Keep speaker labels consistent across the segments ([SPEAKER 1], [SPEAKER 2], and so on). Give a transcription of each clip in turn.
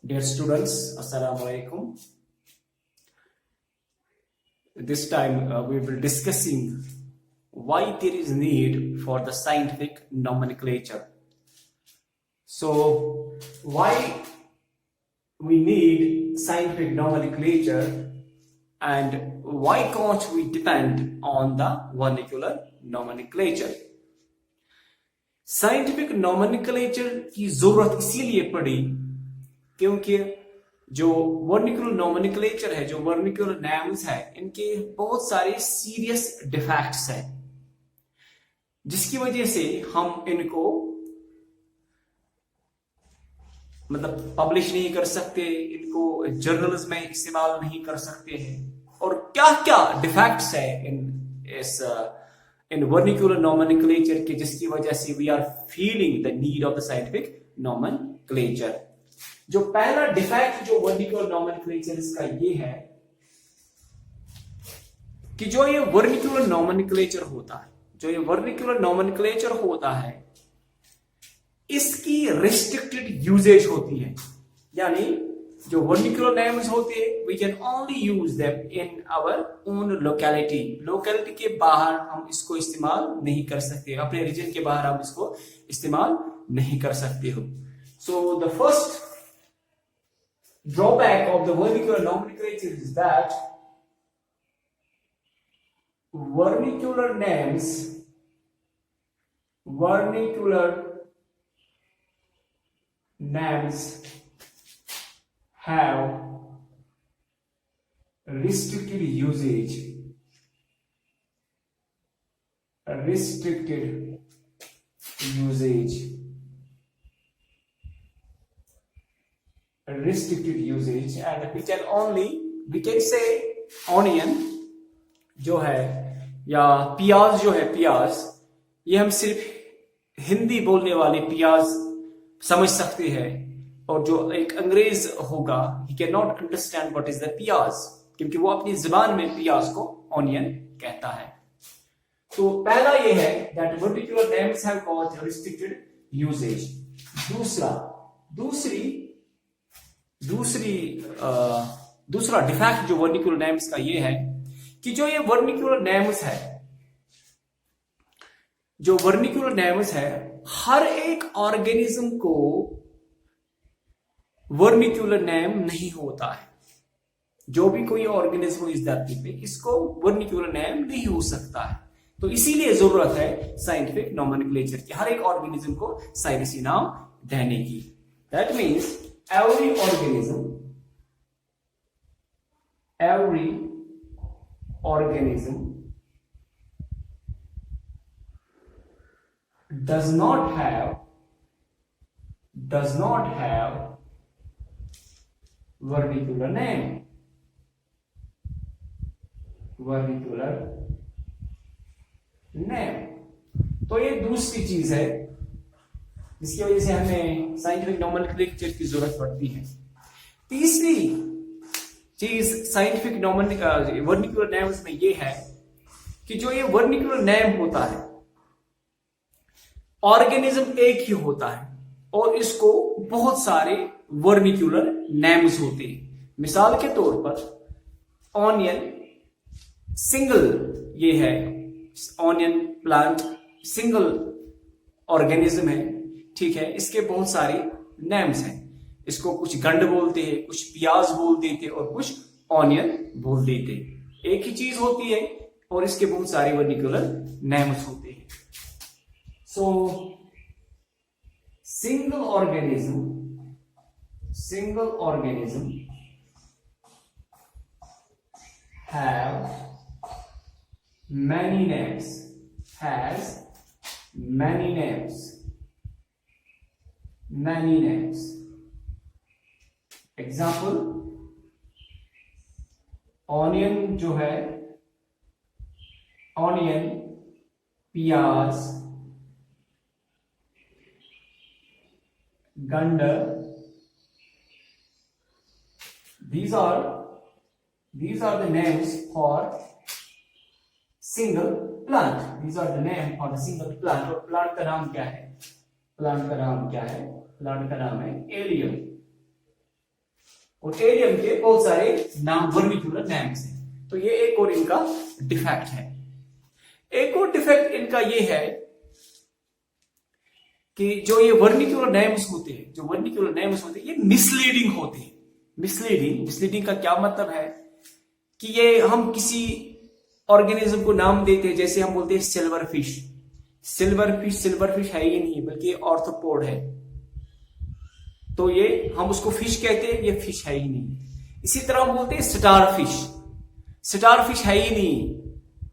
[SPEAKER 1] Dear students, Assalamu alaikum. This time we will discussing why there is need for the scientific nomenclature. So, why we need scientific nomenclature and why can't we depend on the vernacular nomenclature? Scientific nomenclature की जरूरत इसीलिए पड़ी क्योंकि जो vernacular nomenclature है, जो vernacular names है, इनके बहुत सारे सीरियस डिफेक्ट्स हैं, जिसकी वजह से हम इनको मतलब पब्लिश नहीं कर सकते, इनको जर्नल्स में इस्तेमाल नहीं कर सकते हैं। और क्या क्या डिफेक्ट्स है इन वर्निकुलर नोमेनक्लेचर के, जिसकी वजह से we are feeling the need of the scientific nomenclature. जो पहला डिफेक्ट जो वर्निकुलर नोमेनक्लेचर का ये है कि जो ये वर्निकुलर नोमेनक्लेचर होता है, जो ये वर्निकुलर नोमेनक्लेचर होता है, इसकी रिस्ट्रिक्टेड यूजेज होती है। यानी जो वर्निकुलर नेम्स होते हैं, we can only use them in our own locality. Locality के बाहर हम इसको इस्तेमाल नहीं कर सकते, अपने रीजन के बाहर हम इसको इस्तेमाल नहीं कर सकते हो। So the first drawback of the vernacular nomenclature is that vernacular names have restricted usage, and we can say onion जो है या प्याज जो है, प्याज ये हम सिर्फ हिंदी बोलने वाले प्याज समझ सकते हैं, और जो एक अंग्रेज होगा he cannot understand what is the प्याज, क्योंकि वो अपनी जुबान में प्याज को ऑनियन कहता है। तो पहला ये है that vernacular names have got restricted usage। दूसरा डिफेक्ट जो वर्निकुलर नेम्स का ये है कि जो ये वर्निकुलर नेम्स है, हर एक ऑर्गेनिज्म को वर्निकुलर नेम नहीं होता है। जो भी कोई ऑर्गेनिज्म इस धरती पे, इसको वर्निकुलर नेम नहीं हो सकता है। तो इसीलिए जरूरत है साइंटिफिक नोमेनक्लेचर की, हर एक ऑर्गेनिज्म को साइंसी नाम देने की। That means every organism does not have vernacular name। तो ये दूसरी चीज है जिसकी वजह से हमें साइंटिफिक नोमेनक्लेचर की जरूरत पड़ती है। तीसरी चीज साइंटिफिक वर्निकुलर नेम्स में ये है कि जो ये वर्निकुलर नेम होता है, ऑर्गेनिज्म एक ही होता है और इसको बहुत सारे वर्निकुलर नेम्स होते हैं। मिसाल के तौर पर ऑनियन सिंगल, ये है ऑनियन प्लांट, सिंगल ऑर्गेनिज्म है, ठीक है। इसके बहुत सारे नेम्स हैं, इसको कुछ गंड बोलते हैं, कुछ प्याज बोल देते और कुछ ऑनियन बोल देते। एक ही चीज होती है और इसके बहुत सारे वर्निकुलर नेम्स होते हैं। सो single organism have many names। Example, onion जो है, ऑनियन, प्याज, गंड, these are the names for single plant। These are the name for the single plant। और प्लांट का नाम क्या है? प्लांट का नाम है एलियम। और एरियम के बहुत सारे नाम वर्निकुलर नेम्स हैं। तो ये एक और इनका डिफेक्ट है। एक और डिफेक्ट इनका ये है कि जो ये वर्निकुलर नेम्स होते हैं, ये मिसलीडिंग होते हैं। मिसलीडिंग का क्या मतलब है कि ये हम किसी ऑर्गेनिज्म को नाम देते हैं, जैसे हम बोलते हैं सिल्वर फिश है ही नहीं, बल्कि ऑर्थोपोड है, तो ये हम उसको फिश कहते हैं, ये फिश है ही नहीं। इसी तरह हम बोलते हैं स्टार फिश है ही नहीं,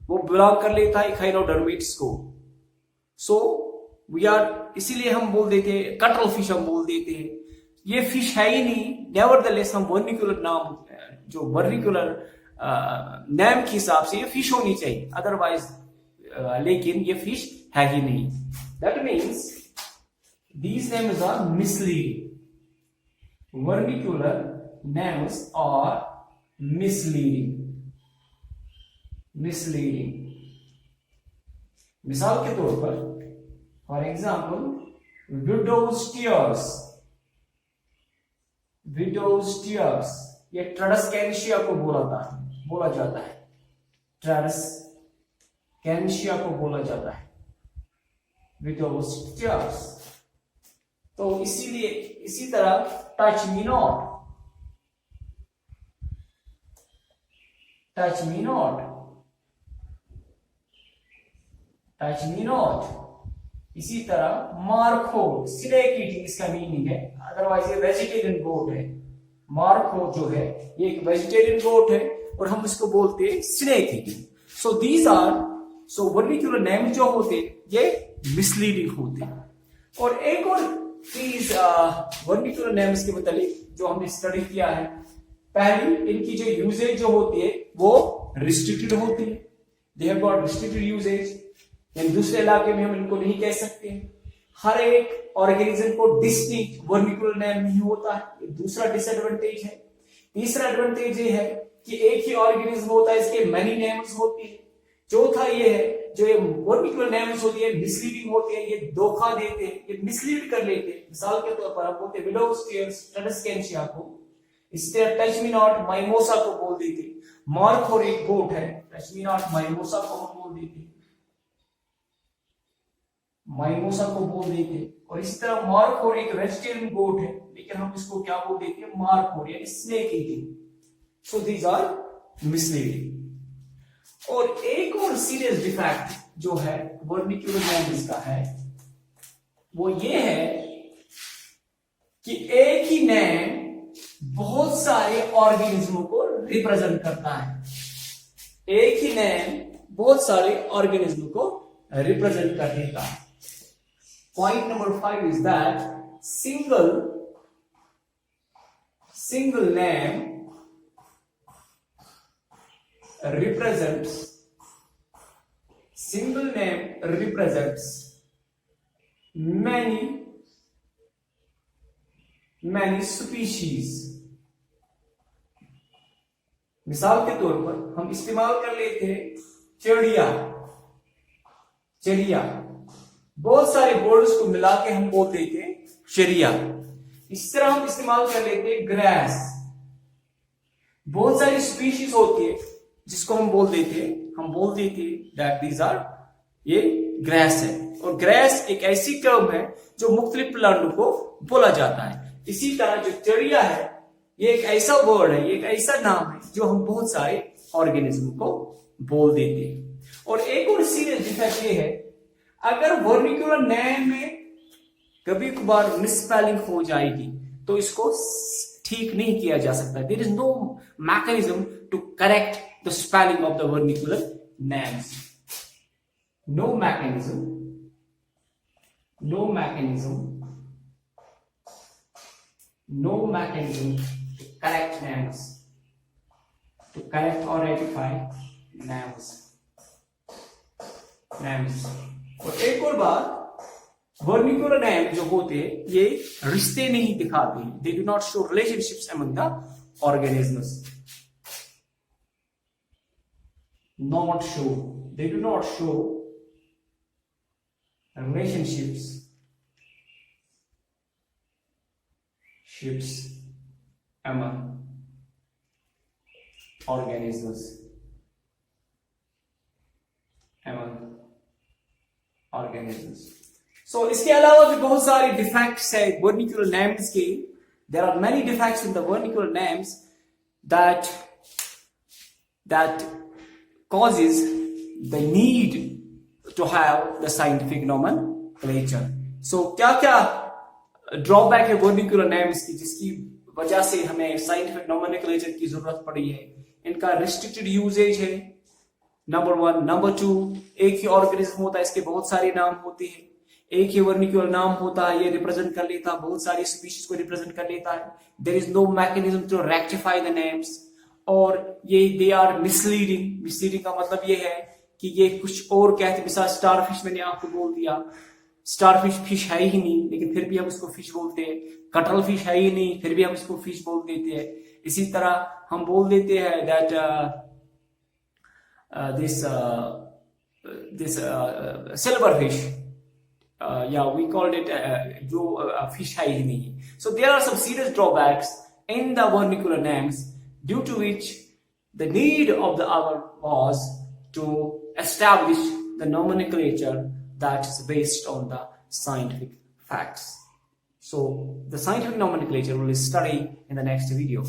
[SPEAKER 1] वो बिलोंग कर लेता है इखाइनोडर्मेट्स को। सो वी आर, इसीलिए हम बोल देते हैं कटल फिश, हम बोल देते हैं ये फिश है ही नहीं। नेवरदलेस हम वर्निकुलर नाम, जो वर्निकुलर नेम के हिसाब से ये फिश होनी चाहिए, अदरवाइज लेकिन ये फिश है ही नहीं। That means these names are misleading. Vernacular names are misleading. मिसाल के तौर पर, फॉर एग्जाम्पल, विडोज टीयर्स, ये ट्राडस्कैनिशिया को बोला जाता है। ट्राडस्कैनिशिया को बोला जाता है विडोज टीयर्स। तो इसीलिए इसी तरह टच मी नॉट, इसी तरह मार्को, स्नेक ईटिंग इसका मीनिंग है, अदरवाइज ये वेजिटेरियन गोट है। मार्को जो है ये एक वेजिटेरियन गोट है और हम इसको बोलते हैं snake eating. So these are, so vernacular name जो होते ये मिसलीडिंग होते हैं। और एक और चीज वर्निकुलर नेम्स के मतलब जो हमने स्टडी किया है, पहली इनकी जो यूजेज जो होती है वो रिस्ट्रिक्टेड होती है, they have got restricted usages, यानी दूसरे इलाके में हम इनको नहीं कह सकते। हर एक ऑर्गेनिज्म को डिस्टिंक्ट वर्निकुलर नेम नहीं होता है, ये दूसरा डिसएडवांटेज है। तीसरा एडवांटेज ये है कि एक ही ऑर्गेनिज्म होता है, इसके मेनी नेम्स होती है। चौथा ये है, जो ये वर्निकुलर नेम्स होती है मिसलीडिंग होती है, ये धोखा देते हैं, ये मिसलीड कर लेते हैं। मिसाल के तौर पर हम बोलते हैं विडोज टीयर्स ट्राडस्कैनिशिया को, इस तरह टच मी नॉट माइमोसा को बोल देते। मार्को एक गोट है, टच मी नॉट माइमोसा को हम बोल देते, और इसी तरह मार्कोर एक वेजिटेरियन गोट है, लेकिन हम इसको क्या बोल देते हैं, मार्कोर यानी snake eating. So these are misleading. और एक और सीरियस डिफेक्ट जो है वर्निकुलर नेम्स का है, वो ये है कि एक ही नेम बहुत सारे ऑर्गेनिज्मों को रिप्रेजेंट करता है। एक ही नेम बहुत सारे ऑर्गेनिज्म को रिप्रेजेंट कर देता है। Point number 5 is that single name represents many species। मिसाल के तौर पर हम इस्तेमाल कर लेते हैं चिड़िया, बहुत सारे वर्ड्स को मिला के हम बोल देते हैं चिड़िया। इस तरह हम इस्तेमाल कर लेते हैं ग्रास, बहुत सारी स्पीशीज होती है जिसको हम बोल देते दैट दीज आर, ये ग्रास है। और ग्रास एक ऐसी टर्म है जो मुख्तलिफ प्लांटों को बोला जाता है। इसी तरह जो चिड़िया है ये एक ऐसा वर्ड है, ये एक ऐसा नाम है जो हम बहुत सारे ऑर्गेनिज्म को बोल देते हैं। और एक और सीरियस डिफेक्ट ये है, अगर वर्निकुलर नेम में कभी कभार मिसस्पेलिंग हो जाएगी तो इसको ठीक नहीं किया जा सकता। There is no mechanism to correct the spelling of the vernacular names. No mechanism to correct names, to correct or rectify names। और एक और बात, वर्निकुलर नेम जो होते हैं ये रिश्ते नहीं दिखाते, they do not show relationships among the organisms. They do not show relationships among organisms, so इसके अलावा भी बहुत सारे डिफेक्ट्स है वर्निकुलर नेम्स के. There are many defects in the vernacular names that causes the need to have the scientific nomenclature. So क्या drawback है vernacular names की जिसकी वजह से हमें साइंटिफिक नोमेनक्लेचर की जरूरत पड़ी है? इनका रिस्ट्रिक्टेड यूजेज है, नंबर 1. नंबर 2, एक ही ऑर्गेनिज्म होता है, इसके बहुत सारे नाम होते हैं. एक ही वर्निकुलर नाम होता है, ये रिप्रेजेंट कर लेता है बहुत सारी स्पीशीज को रिप्रेजेंट कर लेता है. There is no mechanism to rectify the names. और ये दे आर मिसलीडिंग का मतलब ये है कि ये कुछ और कहते हैं. मिसाल स्टारफिश मैंने आपको बोल दिया, स्टारफिश फिश है ही नहीं लेकिन फिर भी हम उसको फिश बोलते हैं. कटल फिश है ही नहीं फिर भी हम इसको फिश बोल देते हैं. इसी तरह हम बोल देते हैं that this silver fish, we called it जो fish है ही नहीं. So there are some serious drawbacks in the vernacular names due to which the need of the hour was to establish the nomenclature that is based on the scientific facts. So the scientific nomenclature we will study in the next video.